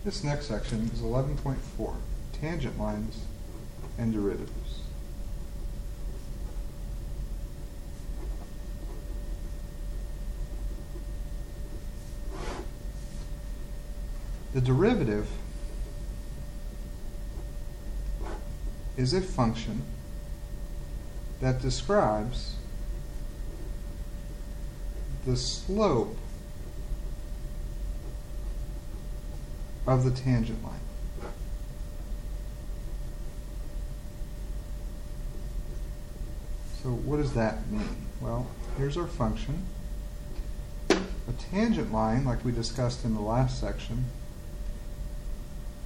This next section is 11.4, tangent lines and derivatives. The derivative is a function that describes the slope of the tangent line. So what does that mean? Well, here's our function. A tangent line, like we discussed in the last section,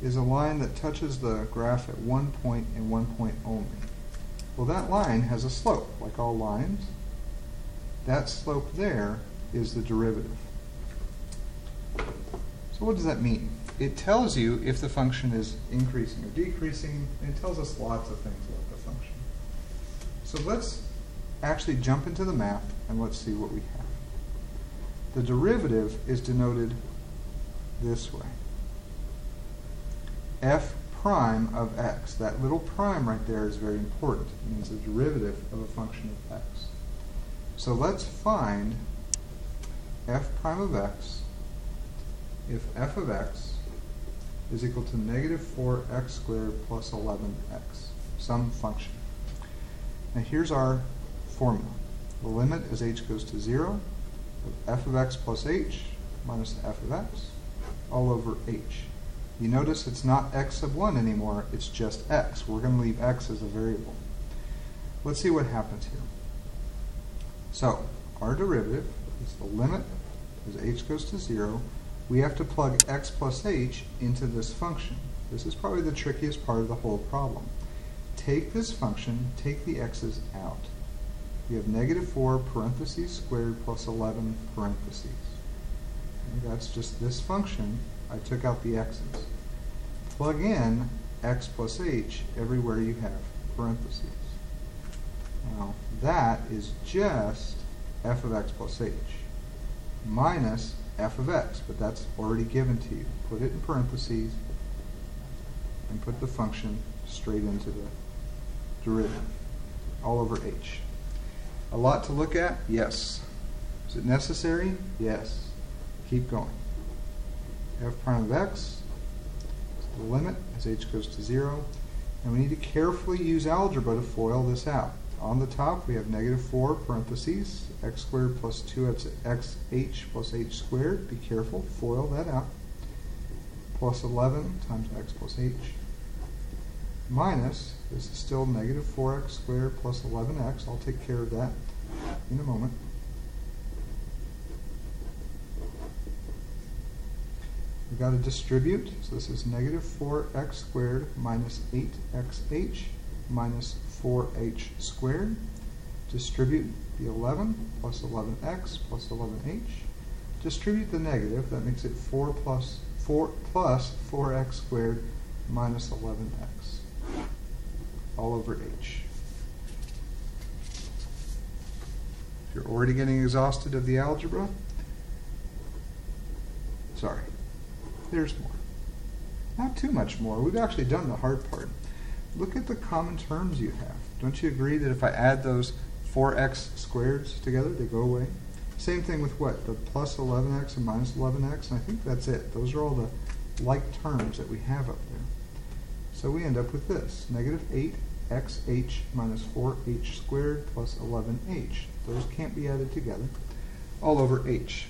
is a line that touches the graph at one point and one point only. Well, that line has a slope, like all lines. That slope there is the derivative. So what does that mean? It tells you if the function is increasing or decreasing, and it tells us lots of things about the function. So let's actually jump into the math and let's see what we have. The derivative is denoted this way. F prime of x. That little prime right there is very important. It means the derivative of a function of x. So let's find f prime of x if f of x is equal to negative 4x squared plus 11x, some function. Now here's our formula. The limit as h goes to 0 of f of x plus h minus f of x all over h. You notice it's not x sub 1 anymore, it's just x. We're going to leave x as a variable. Let's see what happens here. So, our derivative is the limit as h goes to 0. We have to plug x plus h into this function. This is probably the trickiest part of the whole problem. Take this function, take the x's out. You have negative 4 parentheses squared plus 11 parentheses. Okay, that's just this function. I took out the x's. Plug in x plus h everywhere you have parentheses. Now, that is just f of x plus h minus f of x, but that's already given to you. Put it in parentheses and put the function straight into the derivative, all over h. A lot to look at? Yes. Is it necessary? Yes. Keep going. F prime of x is the limit as h goes to 0, and we need to carefully use algebra to FOIL this out. On the top we have negative 4 parentheses x squared plus 2xh plus h squared. Be careful, FOIL that out. Plus 11 times x plus h minus, this is still negative 4x squared plus 11x. I'll take care of that in a moment. We've got to distribute, so this is negative 4x squared minus 8xh minus 4h squared. Distribute the 11 plus 11x plus 11h. Distribute the negative, that makes it 4 plus 4x squared minus 11x all over h. If you're already getting exhausted of the algebra, sorry. There's more. Not too much more. We've actually done the hard part. Look at the common terms you have. Don't you agree that if I add those 4x squareds together, they go away? Same thing with what? The plus 11x and minus 11x, and I think that's it. Those are all the like terms that we have up there. So we end up with this, negative 8xh minus 4h squared plus 11h. Those can't be added together, all over h.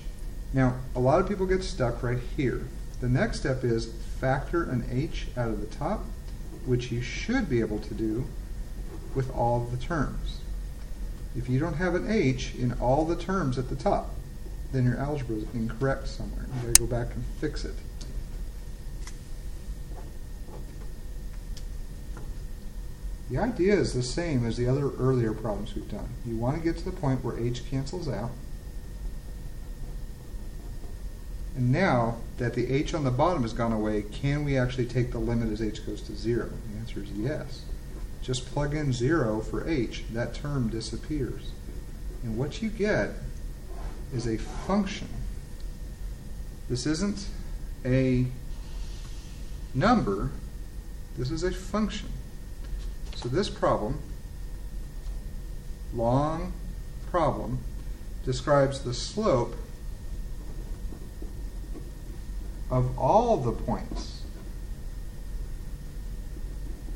Now, a lot of people get stuck right here. The next step is factor an h out of the top, which you should be able to do with all of the terms. If you don't have an h in all the terms at the top, then your algebra is incorrect somewhere. You've got to go back and fix it. The idea is the same as the other earlier problems we've done. You want to get to the point where h cancels out. And now that the h on the bottom has gone away, can we actually take the limit as h goes to 0? The answer is yes. Just plug in 0 for h, that term disappears. And what you get is a function. This isn't a number, this is a function. So this problem, long problem, describes the slope of all the points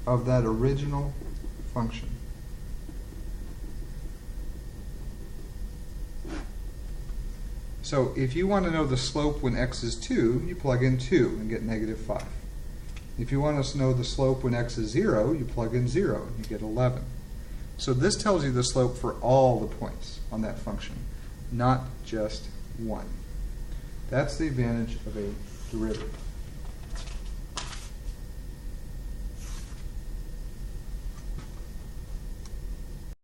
of that original function. So if you want to know the slope when x is 2, you plug in 2 and get negative 5. If you want to know the slope when x is 0, you plug in 0 and you get 11. So this tells you the slope for all the points on that function, not just one. That's the advantage of a derivative.